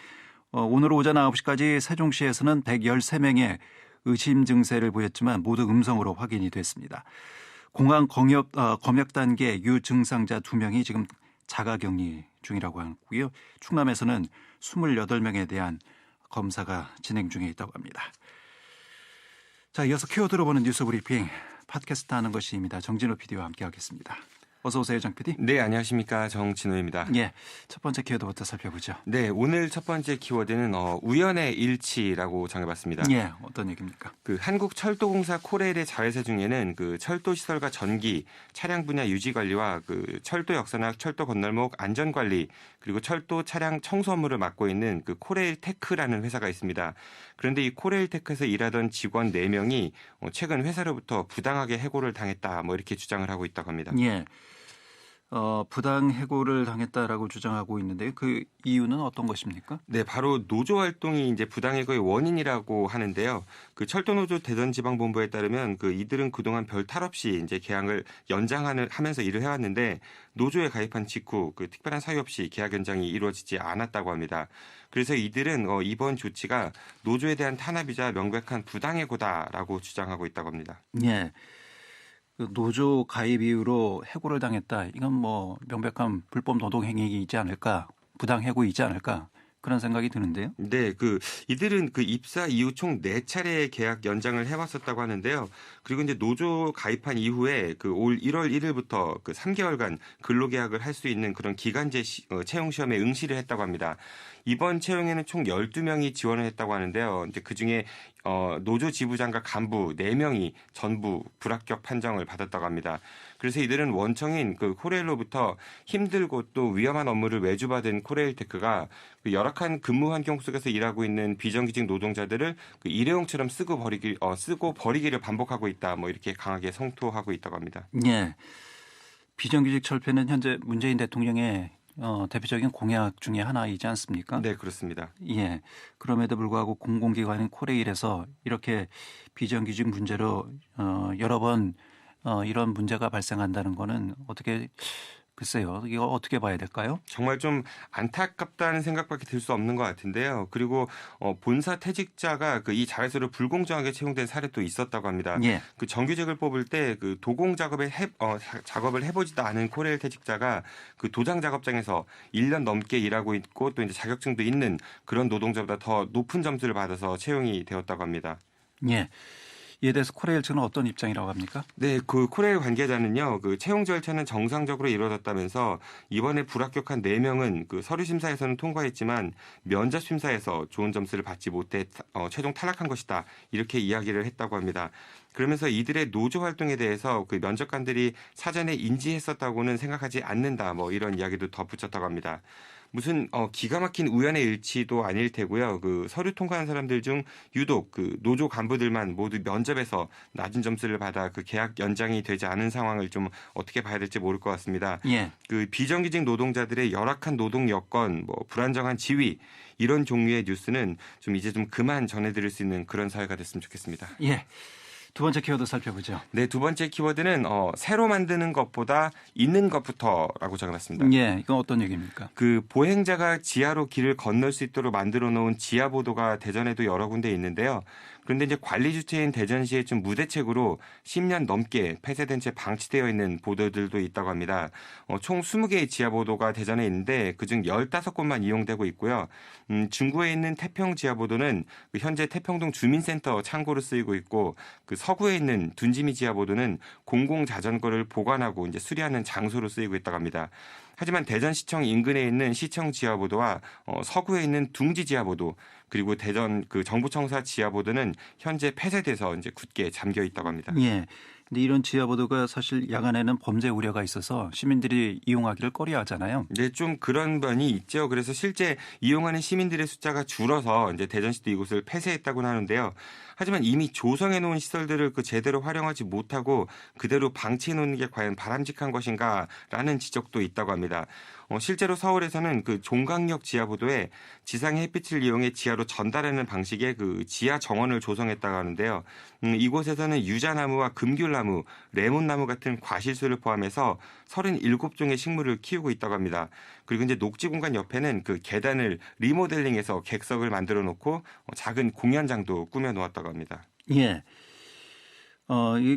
오늘 오전 9시까지 세종시에서는 113명의 의심 증세를 보였지만 모두 음성으로 확인이 됐습니다. 공항 검역 단계 유증상자 2명이 지금 자가격리 중이라고 하고요. 충남에서는 28명에 대한 검사가 진행 중에 있다고 합니다. 자, 이어서 키워드로 보는 뉴스 브리핑 팟캐스트 하는 것이입니다. 정진호 PD와 함께하겠습니다. 어서 오세요, 정 PD. 네, 안녕하십니까. 정진호입니다. 예, 첫 번째 키워드부터 살펴보죠. 네, 오늘 첫 번째 키워드는 우연의 일치라고 정해봤습니다. 예, 어떤 얘기입니까? 한국철도공사 코레일의 자회사 중에는 철도 시설과 전기, 차량 분야 유지 관리와 철도 역사나 철도 건널목 안전 관리 그리고 철도 차량 청소 업무를 맡고 있는 코레일 테크라는 회사가 있습니다. 그런데 이 코레일 테크에서 일하던 직원 4명이 최근 회사로부터 부당하게 해고를 당했다, 이렇게 주장을 하고 있다고 합니다. 예. 부당 해고를 당했다라고 주장하고 있는데요. 그 이유는 어떤 것입니까? 네, 바로 노조 활동이 이제 부당 해고의 원인이라고 하는데요. 철도노조 대전지방본부에 따르면 이들은 그동안 별 탈 없이 이제 계약을 연장하면서 일을 해왔는데 노조에 가입한 직후 특별한 사유 없이 계약 연장이 이루어지지 않았다고 합니다. 그래서 이들은 이번 조치가 노조에 대한 탄압이자 명백한 부당 해고다라고 주장하고 있다고 합니다. 예. 노조 가입 이후로 해고를 당했다. 이건 명백한 불법 노동 행위이지 않을까, 부당 해고이지 않을까 그런 생각이 드는데요. 네, 이들은 입사 이후 총 4차례의 계약 연장을 해왔었다고 하는데요. 그리고 이제 노조 가입한 이후에 올 1월 1일부터 3개월간 근로계약을 할 수 있는 그런 기간제 채용 시험에 응시를 했다고 합니다. 이번 채용에는 총 12명이 지원을 했다고 하는데요. 이제 그중에 노조 지부장과 간부 4명이 전부 불합격 판정을 받았다고 합니다. 그래서 이들은 원청인 코레일로부터 힘들고 또 위험한 업무를 외주받은 코레일테크가 열악한 근무 환경 속에서 일하고 있는 비정규직 노동자들을 일회용처럼 쓰고 버리기를 반복하고 있다. 이렇게 강하게 성토하고 있다고 합니다. 예. 비정규직 철폐는 현재 문재인 대통령의 대표적인 공약 중에 하나이지 않습니까? 네, 그렇습니다. 예. 그럼에도 불구하고 공공기관인 코레일에서 이렇게 비정규직 문제로 여러 번 이런 문제가 발생한다는 거는 글쎄요. 이거 어떻게 봐야 될까요? 정말 좀 안타깝다는 생각밖에 들 수 없는 것 같은데요. 그리고 본사 퇴직자가 이 자회사로 불공정하게 채용된 사례도 있었다고 합니다. 예. 정규직을 뽑을 때 도공 작업을 해보지도 않은 코레일 퇴직자가 도장 작업장에서 1년 넘게 일하고 있고 또 이제 자격증도 있는 그런 노동자보다 더 높은 점수를 받아서 채용이 되었다고 합니다. 예. 이에 대해서 코레일 측은 어떤 입장이라고 합니까? 네, 코레일 관계자는요, 채용 절차는 정상적으로 이루어졌다면서 이번에 불합격한 4명은 서류 심사에서는 통과했지만 면접 심사에서 좋은 점수를 받지 못해 최종 탈락한 것이다. 이렇게 이야기를 했다고 합니다. 그러면서 이들의 노조 활동에 대해서 그 면접관들이 사전에 인지했었다고는 생각하지 않는다. 뭐 이런 이야기도 덧붙였다고 합니다. 무슨 기가 막힌 우연의 일치도 아닐 테고요. 그 서류 통과한 사람들 중 유독 그 노조 간부들만 모두 면접에서 낮은 점수를 받아 그 계약 연장이 되지 않은 상황을 좀 어떻게 봐야 될지 모를 것 같습니다. 예. 그 비정규직 노동자들의 열악한 노동 여건, 뭐 불안정한 지위 이런 종류의 뉴스는 좀 이제 좀 그만 전해드릴 수 있는 그런 사회가 됐으면 좋겠습니다. 예. 두 번째 키워드 살펴보죠. 네, 두 번째 키워드는 새로 만드는 것보다 있는 것부터라고 적어놨습니다. 예, 이건 어떤 얘기입니까? 그 보행자가 지하로 길을 건널 수 있도록 만들어 놓은 지하보도가 대전에도 여러 군데 있는데요. 그런데 이제 관리 주체인 대전시에 좀 무대책으로 10년 넘게 폐쇄된 채 방치되어 있는 보도들도 있다고 합니다. 총 20개의 지하보도가 대전에 있는데 그중 15곳만 이용되고 있고요. 중구에 있는 태평 지하보도는 현재 태평동 주민센터 창고로 쓰이고 있고 그 서구에 있는 둔지미 지하보도는 공공자전거를 보관하고 이제 수리하는 장소로 쓰이고 있다고 합니다. 하지만 대전시청 인근에 있는 시청 지하보도와 서구에 있는 둥지 지하보도 그리고 대전 그 정부청사 지하보도는 현재 폐쇄돼서 이제 굳게 잠겨 있다고 합니다. 예. 근데 이런 지하보도가 사실 야간에는 범죄 우려가 있어서 시민들이 이용하기를 꺼려하잖아요. 네, 좀 그런 면이 있죠. 그래서 실제 이용하는 시민들의 숫자가 줄어서 이제 대전시도 이곳을 폐쇄했다고 하는데요. 하지만 이미 조성해 놓은 시설들을 그 제대로 활용하지 못하고 그대로 방치해 놓는 게 과연 바람직한 것인가라는 지적도 있다고 합니다. 실제로 서울에서는 그 종강역 지하보도에 지상의 햇빛을 이용해 지하로 전달하는 방식의 그 지하 정원을 조성했다고 하는데요. 이곳에서는 유자나무와 금귤나무, 레몬나무 같은 과실수를 포함해서 37종의 식물을 키우고 있다고 합니다. 그리고 이제 녹지 공간 옆에는 그 계단을 리모델링해서 객석을 만들어 놓고 작은 공연장도 꾸며 놓았다고 합니다. 예.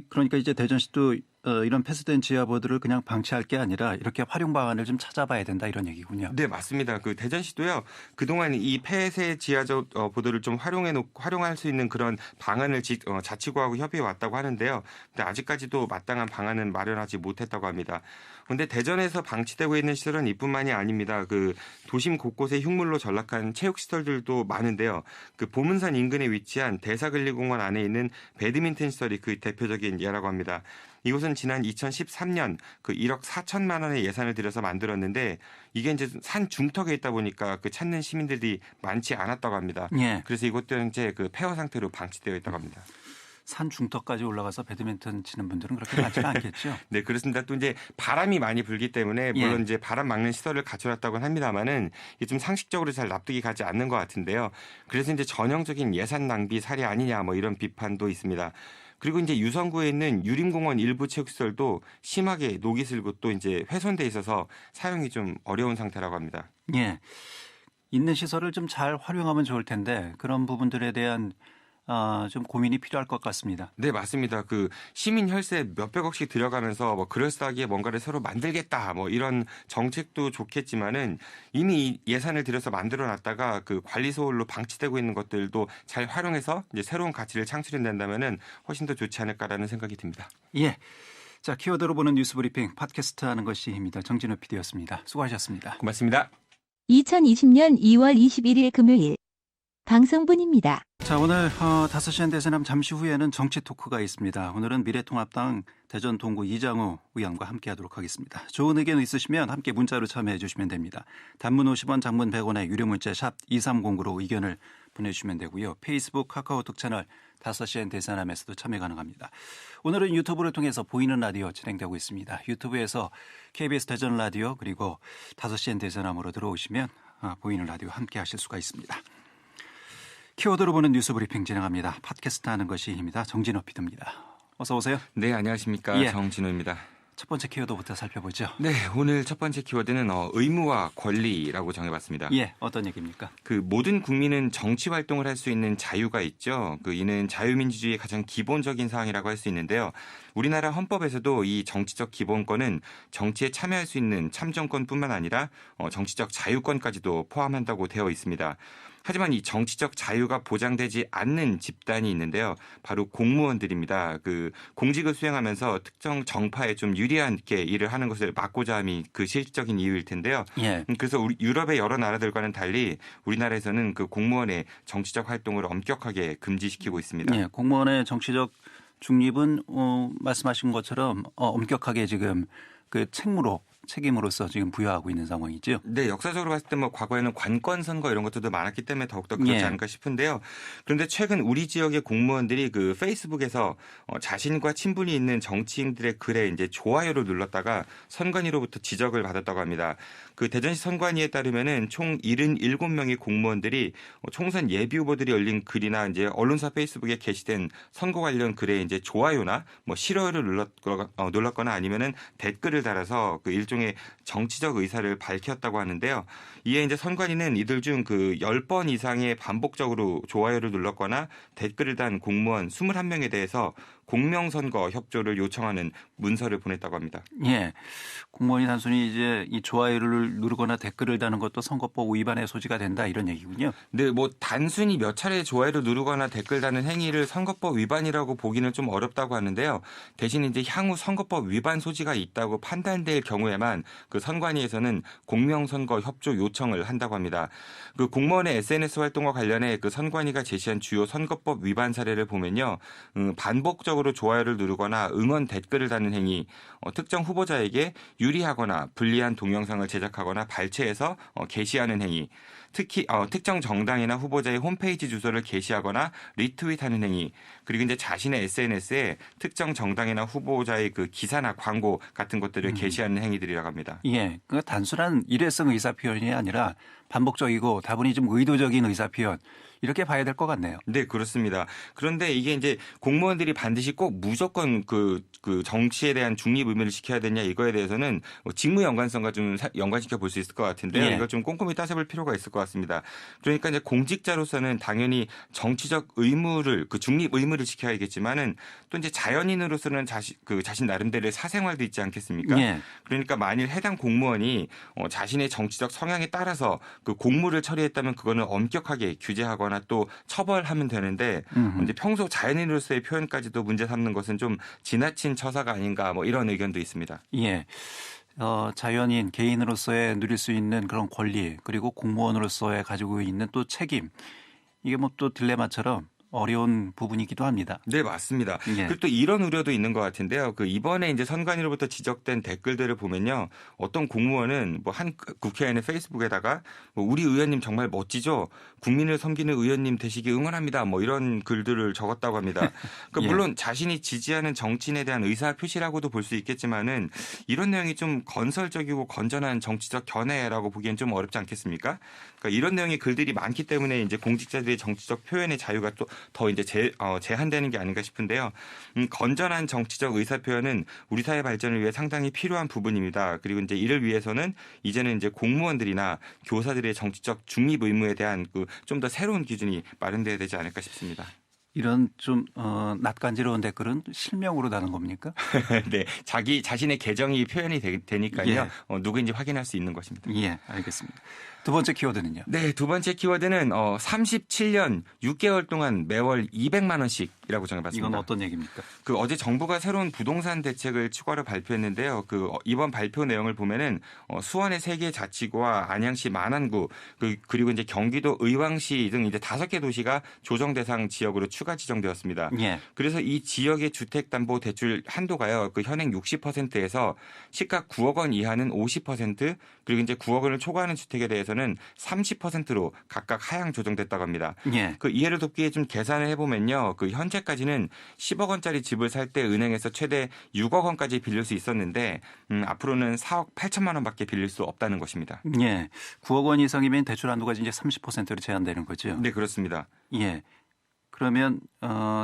그러니까 이제 대전시도 이런 폐쇄된 지하보도를 그냥 방치할 게 아니라 이렇게 활용 방안을 좀 찾아봐야 된다 이런 얘기군요. 네, 맞습니다. 그 대전시도요. 그동안 이 폐쇄 지하적 보도를 좀 활용할 수 있는 그런 방안을 자치구하고 협의해 왔다고 하는데요. 근데 아직까지도 마땅한 방안은 마련하지 못했다고 합니다. 그런데 대전에서 방치되고 있는 시설은 이뿐만이 아닙니다. 그 도심 곳곳에 흉물로 전락한 체육시설들도 많은데요. 그 보문산 인근에 위치한 대사근리공원 안에 있는 배드민턴 시설이 그 대표적인 예라고 합니다. 이곳은 지난 2013년 그 1억 4천만 원의 예산을 들여서 만들었는데 이게 이제 산 중턱에 있다 보니까 그 찾는 시민들이 많지 않았다고 합니다. 예. 그래서 이곳들은 이제 그 폐허 상태로 방치되어 있다고 합니다. 산 중턱까지 올라가서 배드민턴 치는 분들은 그렇게 많지는 않겠죠. 네, 그렇습니다. 또 이제 바람이 많이 불기 때문에 물론 예. 이제 바람 막는 시설을 갖춰놨다고는 합니다만은 이게 좀 상식적으로 잘 납득이 가지 않는 것 같은데요. 그래서 이제 전형적인 예산 낭비 사례 아니냐 뭐 이런 비판도 있습니다. 그리고 이제 유성구에 있는 유림공원 일부 체육시설도 심하게 녹이 슬고 또 이제 훼손돼 있어서 사용이 좀 어려운 상태라고 합니다. 예. 있는 시설을 좀 잘 활용하면 좋을 텐데 그런 부분들에 대한 좀 고민이 필요할 것 같습니다. 네, 맞습니다. 그 시민 혈세 몇백억씩 들여가면서 뭐 그럴싸하게 뭔가를 새로 만들겠다 뭐 이런 정책도 좋겠지만은 이미 예산을 들여서 만들어 놨다가 그 관리 소홀로 방치되고 있는 것들도 잘 활용해서 이제 새로운 가치를 창출해낸다면은 훨씬 더 좋지 않을까라는 생각이 듭니다. 예. 자, 키워드로 보는 뉴스 브리핑 팟캐스트 하는 것이 힘이다. 정진호 PD였습니다. 수고하셨습니다. 고맙습니다. 2020년 2월 21일 금요일 방송분입니다. 자, 오늘 5시 한 대선함 잠시 후에는 정치 토크가 있습니다. 오늘은 미래통합당 대전 동구 이장우 의원과 함께하도록 하겠습니다. 좋은 의견 있으시면 함께 문자로 참여해 주시면 됩니다. 단문 50원, 장문 100원의 유료 문자 샵 2309로 의견을 보내주시면 되고요. 페이스북, 카카오톡 채널 5시엔 대선함에서도 참여 가능합니다. 오늘은 유튜브를 통해서 보이는 라디오 진행되고 있습니다. 유튜브에서 KBS 대전 라디오 그리고 5시엔 대선함으로 들어오시면 보이는 라디오 함께 하실 수가 있습니다. 키워드로 보는 뉴스 브리핑 진행합니다. 팟캐스트 하는 것이 힘이다. 정진호 PD입니다. 어서 오세요. 네, 안녕하십니까. 예. 정진호입니다. 첫 번째 키워드부터 살펴보죠. 네, 오늘 첫 번째 키워드는 의무와 권리라고 정해봤습니다. 예, 어떤 얘기입니까? 그 모든 국민은 정치 활동을 할 수 있는 자유가 있죠. 이는 자유민주주의의 가장 기본적인 사항이라고 할 수 있는데요. 우리나라 헌법에서도 이 정치적 기본권은 정치에 참여할 수 있는 참정권뿐만 아니라 정치적 자유권까지도 포함한다고 되어 있습니다. 하지만 이 정치적 자유가 보장되지 않는 집단이 있는데요. 바로 공무원들입니다. 그 공직을 수행하면서 특정 정파에 좀 유리하게 일을 하는 것을 막고자 함이 그 실질적인 이유일 텐데요. 예. 그래서 유럽의 여러 나라들과는 달리 우리나라에서는 그 공무원의 정치적 활동을 엄격하게 금지시키고 있습니다. 예, 공무원의 정치적 중립은 말씀하신 것처럼 엄격하게 지금 그 책임으로서 지금 부여하고 있는 상황이죠. 네, 역사적으로 봤을 때 뭐 과거에는 관권 선거 이런 것들도 많았기 때문에 더욱더 그렇지 않을까 싶은데요. 그런데 최근 우리 지역의 공무원들이 그 페이스북에서 자신과 친분이 있는 정치인들의 글에 이제 좋아요를 눌렀다가 선관위로부터 지적을 받았다고 합니다. 그 대전시 선관위에 따르면은 총 77명의 공무원들이 총선 예비 후보들이 올린 글이나 이제 언론사 페이스북에 게시된 선거 관련 글에 이제 좋아요나 뭐 싫어요를 눌렀거나 아니면은 댓글을 달아서 그 일종의 정치적 의사를 밝혔다고 하는데요. 이에 이제 선관위는 이들 중 그 10번 이상의 반복적으로 좋아요를 눌렀거나 댓글을 단 공무원 21명에 대해서 공명선거 협조를 요청하는 문서를 보냈다고 합니다. 예. 공무원이 단순히 이제 이 좋아요를 누르거나 댓글을 다는 것도 선거법 위반의 소지가 된다 이런 얘기군요. 네, 뭐 단순히 몇 차례 좋아요를 누르거나 댓글 다는 행위를 선거법 위반이라고 보기는 좀 어렵다고 하는데요. 대신 이제 향후 선거법 위반 소지가 있다고 판단될 경우에만 그 선관위에서는 공명선거 협조 요청을 한다고 합니다. 그 공무원의 SNS 활동과 관련해 그 선관위가 제시한 주요 선거법 위반 사례를 보면요. 반복적으로 좋아요를 누르거나 응원 댓글을 다는 행위, 특정 후보자에게 유리하거나 불리한 동영상을 제작하거나 발췌해서 게시하는 행위, 특히 특정 정당이나 후보자의 홈페이지 주소를 게시하거나 리트윗하는 행위, 그리고 이제 자신의 SNS에 특정 정당이나 후보자의 그 기사나 광고 같은 것들을 게시하는 행위들이라고 합니다. 예, 그 단순한 일회성 의사 표현이 아니라 반복적이고 다분히 좀 의도적인 의사 표현 이렇게 봐야 될 것 같네요. 네, 그렇습니다. 그런데 이게 이제 공무원들이 반드시 꼭 무조건 그 정치에 대한 중립 의무를 지켜야 되냐 이거에 대해서는 직무 연관성과 좀 연관시켜 볼 수 있을 것 같은데요. 예. 이걸 좀 꼼꼼히 따져볼 필요가 있을 것 같습니다. 그러니까 이제 공직자로서는 당연히 정치적 의무를 그 중립 의무를 지켜야겠지만은 또 이제 자연인으로서는 자신 나름대로의 사생활도 있지 않겠습니까? 예. 그러니까 만일 해당 공무원이 자신의 정치적 성향에 따라서 그 공무를 처리했다면 그거는 엄격하게 규제하거나 또 처벌하면 되는데 이제 평소 자연인으로서의 표현까지도 문제 삼는 것은 좀 지나친 처사가 아닌가 뭐 이런 의견도 있습니다. 예. 자연인 개인으로서의 누릴 수 있는 그런 권리 그리고 공무원으로서의 가지고 있는 또 책임 이게 뭐 또 딜레마처럼 어려운 부분이기도 합니다. 네, 맞습니다. 예. 그리고 또 이런 우려도 있는 것 같은데요. 그 이번에 이제 선관위로부터 지적된 댓글들을 보면요. 어떤 공무원은 뭐 한 국회의원의 페이스북에다가 뭐 우리 의원님 정말 멋지죠. 국민을 섬기는 의원님 되시기 응원합니다. 뭐 이런 글들을 적었다고 합니다. 그러니까 예. 물론 자신이 지지하는 정치인에 대한 의사 표시라고도 볼 수 있겠지만은 이런 내용이 좀 건설적이고 건전한 정치적 견해라고 보기엔 좀 어렵지 않겠습니까? 그러니까 이런 내용의 글들이 많기 때문에 이제 공직자들의 정치적 표현의 자유가 또 더 이제 제한되는 게 아닌가 싶은데요. 건전한 정치적 의사 표현은 우리 사회 발전을 위해 상당히 필요한 부분입니다. 그리고 이제 이를 위해서는 이제는 이제 공무원들이나 교사들의 정치적 중립 의무에 대한 그 좀 더 새로운 기준이 마련돼야 되지 않을까 싶습니다. 이런 좀 낯간지러운 댓글은 실명으로 다는 겁니까? 네, 자신의 계정이 표현이 되니까요. 예. 누구인지 확인할 수 있는 것입니다. 예, 알겠습니다. 두 번째 키워드는요? 네, 두 번째 키워드는 37년 6개월 동안 매월 200만 원씩이라고 정해봤습니다. 이건 어떤 얘기입니까? 그 어제 정부가 새로운 부동산 대책을 추가로 발표했는데요. 그 이번 발표 내용을 보면은 수원의 3개 자치구와 안양시 만안구 그리고 이제 경기도 의왕시 등 이제 5개 도시가 조정 대상 지역으로 추가 지정되었습니다. 예. 그래서 이 지역의 주택담보대출 한도가요. 그 현행 60%에서 시가 9억 원 이하는 50% 그리고 이제 9억 원을 초과하는 주택에 대해서는 30%로 각각 하향 조정됐다고 합니다. 예. 그 이해를 돕기에 좀 계산을 해보면요. 그 현재까지는 10억 원짜리 집을 살 때 은행에서 최대 6억 원까지 빌릴 수 있었는데 앞으로는 4억 8천만 원밖에 빌릴 수 없다는 것입니다. 예. 9억 원 이상이면 대출 한도가 이제 30%로 제한되는 거죠. 네, 그렇습니다. 예. 그러면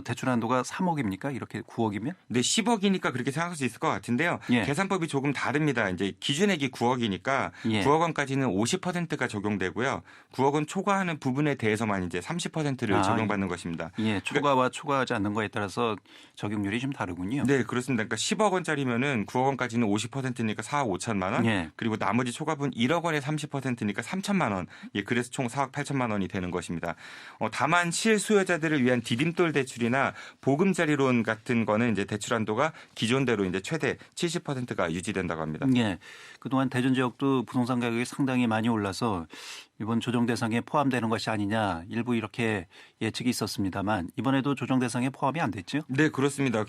대출 한도가 3억입니까? 이렇게 9억이면? 네, 10억이니까 그렇게 생각할 수 있을 것 같은데요. 예. 계산법이 조금 다릅니다. 이제 기준액이 9억이니까 예. 9억 원까지는 50%가 적용되고요. 9억 원 초과하는 부분에 대해서만 이제 30%를 적용받는 것입니다. 예, 초과와 초과하지 않는 거에 따라서 적용률이 좀 다르군요. 네, 그렇습니다. 그러니까 10억 원짜리면은 9억 원까지는 50%니까 4억 5천만 원. 예. 그리고 나머지 초과분 1억 원의 30%니까 3천만 원. 예, 그래서 총 4억 8천만 원이 되는 것입니다. 다만 실수요자들을 위한 디딤돌 대출이나 보금자리론 같은 거는 이제 대출 한도가 기존대로 이제 최대 70%가 유지된다고 합니다. 예. 그동안 대전 지역도 부동산 가격이 상당히 많이 올라서 이번 조정 대상에 포함되는 것이 아니냐 일부 이렇게 예측이 있었습니다만 이번에도 조정 대상에 포함이 안 됐죠? 네, 그렇습니다.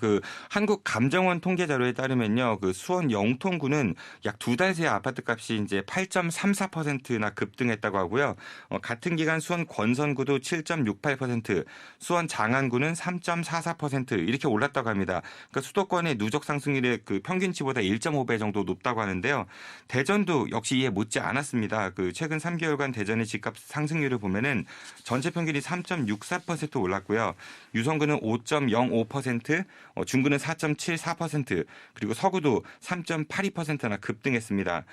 한국감정원 통계 자료에 따르면요, 수원 영통구는 약 2달 새 아파트 값이 이제 8.34%나 급등했다고 하고요. 같은 기간 수원 권선구도 7.68%, 수원 장안구는 3.44% 이렇게 올랐다고 합니다. 그러니까 수도권의 누적 상승률의 평균치보다 1.5배 정도 높다고 하는데요. 대전도 역시 이에 못지 않았습니다. 최근 3개월간 대전의 집값 상승률을 보면은 전체 평균이 3.64% 올랐고요. 유성구는 5.05%, 중구는 4.74%, 그리고 서구도 3.82%나 급등했습니다.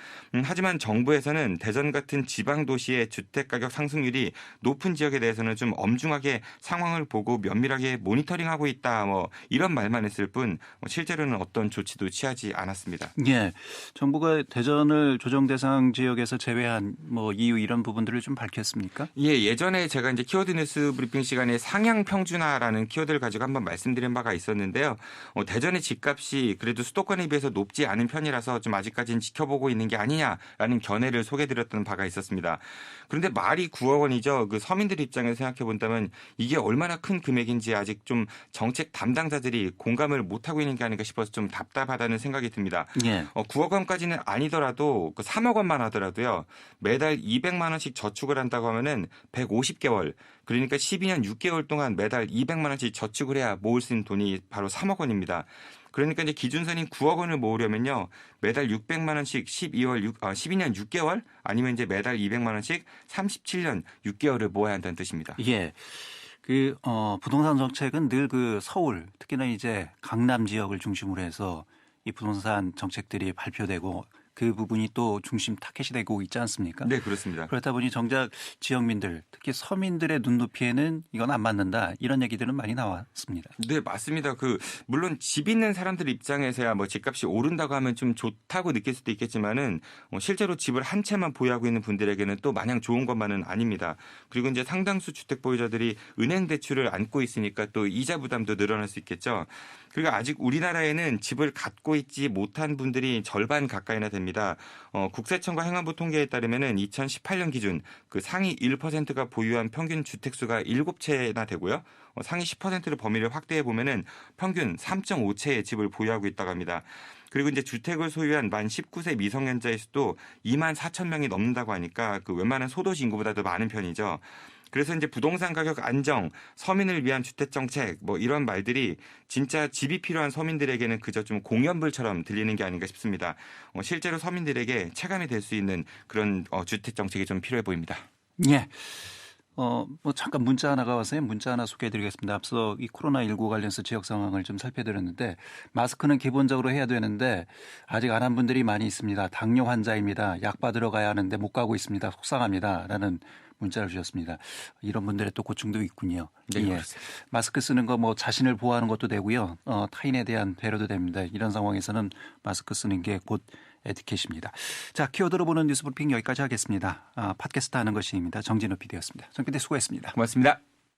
하지만 정부에서는 대전 같은 지방 도시의 주택 가격 상승률이 높은 지역에 대해서는 좀 엄중하게 상황을 보고 면밀하게 모니터링하고 있다. 이런 말만 했을 뿐 실제로는 어떤 조치도 취하지 않았습니다. 예, 정부가 대전을 조정 대상 지역에서 제외한 이유 이런 부분들을 좀 밝혔습니까? 예, 예전에 제가 이제 키워드 뉴스 브리핑 시간에 상향 평준화라는 키워드를 가지고 한번 말씀드린 바가 있었는데요. 대전의 집값이 그래도 수도권에 비해서 높지 않은 편이라서 좀 아직까지는 지켜보고 있는 게 아니냐라는 견해를 소개드렸던 바가 있었습니다. 그런데 말이 9억 원이죠. 서민들 입장에서 생각해 본다면 이게 얼마나 큰 금액인지 아직 좀 정책 담당자들이 공감을 못하고 있는 게 아닌가 싶어서 좀 답답하다는 생각이 듭니다. 예. 9억 원까지는 아니더라도 3억 원만 하더라도요. 매달 200만 원씩 저축을 한다고 하면은 150개월, 그러니까 12년 6개월 동안 매달 200만 원씩 저축을 해야 모을 수 있는 돈이 바로 3억 원입니다. 그러니까 이제 기준선인 9억 원을 모으려면요. 매달 600만 원씩 12년 6개월 아니면 이제 매달 200만 원씩 37년 6개월을 모아야 한다는 뜻입니다. 예. 부동산 정책은 늘 서울, 특히나 이제 강남 지역을 중심으로 해서 이 부동산 정책들이 발표되고 그 부분이 또 중심 타켓이 되고 있지 않습니까? 네, 그렇습니다. 그렇다 보니 정작 지역민들, 특히 서민들의 눈높이에는 이건 안 맞는다. 이런 얘기들은 많이 나왔습니다. 네, 맞습니다. 물론 집 있는 사람들 입장에서야 집값이 오른다고 하면 좀 좋다고 느낄 수도 있겠지만은 실제로 집을 한 채만 보유하고 있는 분들에게는 또 마냥 좋은 것만은 아닙니다. 그리고 이제 상당수 주택 보유자들이 은행 대출을 안고 있으니까 또 이자 부담도 늘어날 수 있겠죠. 그리고 아직 우리나라에는 집을 갖고 있지 못한 분들이 절반 가까이나 됩니다. 국세청과 행안부 통계에 따르면은 2018년 기준 상위 1%가 보유한 평균 주택수가 7채나 되고요. 상위 10%를 범위를 확대해 보면은 평균 3.5채의 집을 보유하고 있다고 합니다. 그리고 이제 주택을 소유한 만 19세 미성년자의 수도 2만 4천 명이 넘는다고 하니까 웬만한 소도시 인구보다도 많은 편이죠. 그래서 이제 부동산 가격 안정, 서민을 위한 주택 정책 이런 말들이 진짜 집이 필요한 서민들에게는 그저 좀 공연불처럼 들리는 게 아닌가 싶습니다. 실제로 서민들에게 체감이 될 수 있는 그런 주택 정책이 좀 필요해 보입니다. 예. 잠깐 문자 하나가 와서요. 문자 하나 소개해드리겠습니다. 앞서 이 코로나19 관련해서 지역 상황을 좀 살펴드렸는데 마스크는 기본적으로 해야 되는데 아직 안 한 분들이 많이 있습니다. 당뇨 환자입니다. 약 받으러 가야 하는데 못 가고 있습니다. 속상합니다. 라는 문자를 주셨습니다. 이런 분들의 또 고충도 있군요. 네, 예. 마스크 쓰는 거 자신을 보호하는 것도 되고요. 타인에 대한 배려도 됩니다. 이런 상황에서는 마스크 쓰는 게 곧 에티켓입니다. 자, 키워드로 보는 뉴스 브리핑 여기까지 하겠습니다. 팟캐스트 하는 것입니다. 정진호 PD였습니다. 정 PD 수고했습니다. 고맙습니다.